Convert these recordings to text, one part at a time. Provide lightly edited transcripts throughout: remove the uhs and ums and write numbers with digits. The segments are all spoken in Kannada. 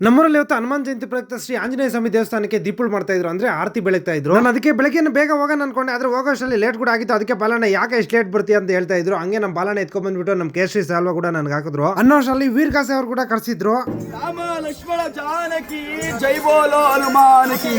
ನಮ್ಮೂರಲ್ಲಿ ಇವತ್ತು ಹನುಮಾನ್ ಜಯಂತಿ ಪ್ರಯುಕ್ತ ಶ್ರೀ ಆಂಜನೇಯ ಸ್ವಾಮಿ ದೇವಸ್ಥಾನಕ್ಕೆ ದೀಪಗಳು ಮಾಡ್ತಾ ಇದ್ರು, ಅಂದ್ರೆ ಆರತಿ ಬೆಳಗ್ತಾ ಇದ್ರು. ನಾನು ಅದಕ್ಕೆ ಬೆಳಗ್ಗೆ ಬೇಗ ಹೋಗೋಣ ಅನ್ಕೊಂಡೆ, ಆದ್ರೆ ಹೋಗೋಷ್ಟರಲ್ಲಿ ಲೇಟ್ ಕೂಡ ಆಗಿತ್ತು. ಅದಕ್ಕೆ ಬಾಲಣ್ಣ ಯಾಕೆ ಎಷ್ಟು ಲೇಟ್ ಬರ್ತೀಯ ಅಂತ ಹೇಳ್ತಾ ಇದ್ರು. ಹಂಗೆ ನಮ್ಮ ಬಾಲಣ್ಣ ಎತ್ಕೊಂಡ್ ಬಂದ್ಬಿಟ್ಟು ನಮ್ಮ ಕೇಸರಿ ಸಾಲ್ವ ಕೂಡ ನನ್ಗೆ ಹಾಕಿದ್ರು. ಅನ್ನೋಷ್ಟರಲ್ಲಿ ವೀರ್ ಕಾಸೆ ಅವ್ರು ಕೂಡ ಕರ್ಸಿದ್ರು. ರಾಮ ಲಕ್ಷ್ಮಣ ಜಾನಕಿ ಜೈ ಬೋಲೋ ಹನುಮಾನ್ ಕಿ.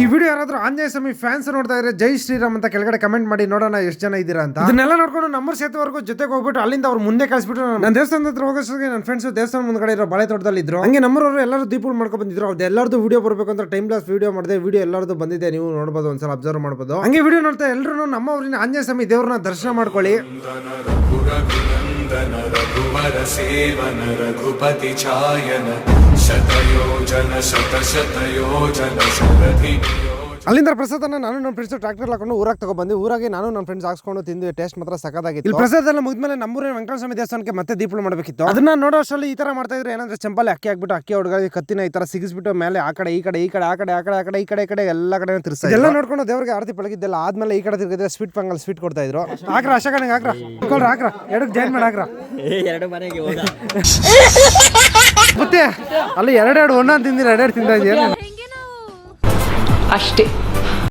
ಈ ವಿಡಿಯೋ ಯಾರಾದ್ರೂ ಆಂಜನೇಯ ಸ್ವಾಮಿ ಫ್ಯಾನ್ಸ್ ನೋಡ್ತಾ ಇದ್ರೆ ಜೈ ಶ್ರೀರಾಮ್ ಅಂತ ಕೆಳಗಡೆ ಕಮೆಂಟ್ ಮಾಡಿ ನೋಡೋಣ ಎಷ್ಟು ಜನ ಇದ್ದೀರಾ ಅಂತ. ಇದನ್ನೆಲ್ಲ ನೋಡ್ಕೊಂಡು ನಮ್ಮೂರ್ ಸೇತುವರೆಗೂ ಜೊತೆಗೆ ಹೋಗ್ಬಿಟ್ಟು ಅಲ್ಲಿಂದ ಅವ್ರು ಮುಂದೆ ಕಳಿಸ್ಬಿಟ್ಟು ನನ್ನ ದೇವಸ್ಥಾನದ ಹತ್ರ ಹೋಗೋಷ್ಟೊತ್ತಿಗೆ ನನ್ನ ಫ್ರೆಂಡ್ಸ್ ದೇವಸ್ಥಾನ ಮುಂದ್ಗಡೆ ಇರೋ ಬಾಳೆ ತೋಟದಲ್ಲಿ ಇದ್ರು. ಹಂಗೆ ನಮ್ಮೂರವರು ಎಲ್ಲರೂ ದೀಪಗಳು ಮಾಡ್ಕೊಂಡು ಬಂದಿದ್ರು. ಅವ್ರದ್ದು ಎಲ್ಲರದು ವಿಡಿಯೋ ಬರಬೇಕು ಅಂತ ಟೈಮ್ ಲಾಸ್ ವಿಡಿಯೋ ಮಾಡಿದೆ. ವಿಡಿಯೋ ಎಲ್ಲರದು ಬಂದಿದೆ, ನೀವು ನೋಡಬಹುದು, ಒಂದ್ಸಲ ಅಬ್ಸರ್ವ್ ಮಾಡಬಹುದು. ಹಂಗೆ ವಿಡಿಯೋ ನೋಡ್ತಾ ಎಲ್ಲರೂ ನಮ್ಮ ಊರಿನ ಆಂಜನೇಯ ಸ್ವಾಮಿ ದೇವ್ರನ್ನ ದರ್ಶನ ಮಾಡ್ಕೊಳ್ಳಿ. ರಘುವರ ಸೇವನ ರಘುಪತಿ ಛಾಯನ ಶತಯೋಜನ ಶತಶತಯೋಜನ ಶರಧಿ. ಅಲ್ಲಿಂದ ಪ್ರಸಾದನ ನಾನು ನನ್ನ ಫ್ರೆಂಡ್ಸ್ ಟ್ರಾಕ್ಟರ್ ಹಾಕೊಂಡು ಊರಾಗ ತಗೊಂಡ್ಬಂದು ಊರಾಗೆ ನಾನು ನನ್ನ ಫ್ರೆಂಡ್ಸ್ ಹಾಕ್ಸ್ಕೊಂಡು ತಿಂದು ಟೇಸ್ಟ್ ಮಾತ್ರ ಸಕ್ಕದಾಗಿತ್ತು. ಇಲ್ಲಿ ಪ್ರಸಾದ ಎಲ್ಲ ಮುಗಿದ್ಮೇಲೆ ನಮ್ಮೂರಿನ ವೆಂಕಟೇಶ್ವರ ಸ್ವಾಮಿ ದೇವಸ್ಥಾನಕ್ಕೆ ಮತ್ತೆ ದೀಪಗಳು ಮಾಡಬೇಕಿತ್ತು. ಅದನ್ನ ನೋಡೋ ಅಷ್ಟರಲ್ಲಿ ಈ ತರ ಮಾಡ್ತಾ ಇದ್ರು. ಏನಂದ್ರೆ ಚಂಪಲ್ಲಿ ಅಕ್ಕಿ ಹಾಕ್ಬಿಟ್ಟು ಅಕ್ಕಿ ಹುಡುಗ ಕತ್ತಿನ ಈ ತರ ಸಿಗಿಸ್ಬಿಟ್ಟು ಮೇಲೆ ಆ ಕಡೆ ಈ ಕಡೆ ಈ ಕಡೆ ಆ ಕಡೆ ಆ ಕಡೆ ಆ ಕಡೆ ಈ ಕಡೆ ಈ ಕಡೆ ಎಲ್ಲ ಕಡೆ ತಿರ್ಸ್ತಾ ಎಲ್ಲ ನೋಡ್ಕೊಂಡು ದೇವರಿಗೆ ಆರತಿ ಬೆಳಗಿದ್ದೆಲ್ಲ ಆದ್ಮೇಲೆ ಈ ಕಡೆ ತಿರ್ಗಿದ್ರೆ ಸ್ವೀಟ್ ಪಂಗಲ್ ಸ್ವೀಟ್ ಕೊಡ್ತಾ ಇದ್ರು. ಹಾಕ್ರ ಅಶಕನಿಗೆ ಹಾಕ್ರ ಹಾಕ್ರ ಎರಡಕ್ಕೆ ಜಾಯಿನ್ ಮಾಡಿ ಹಾಕ್ರ ಮತ್ತೆ ಅಲ್ಲಿ ಎರಡೆರಡು ಒಣ್ಣ ತಿಂದಿರ ಎರಡೆರಡು ತಿಂದ ಇದೆಯಾ ಅಷ್ಟೇ.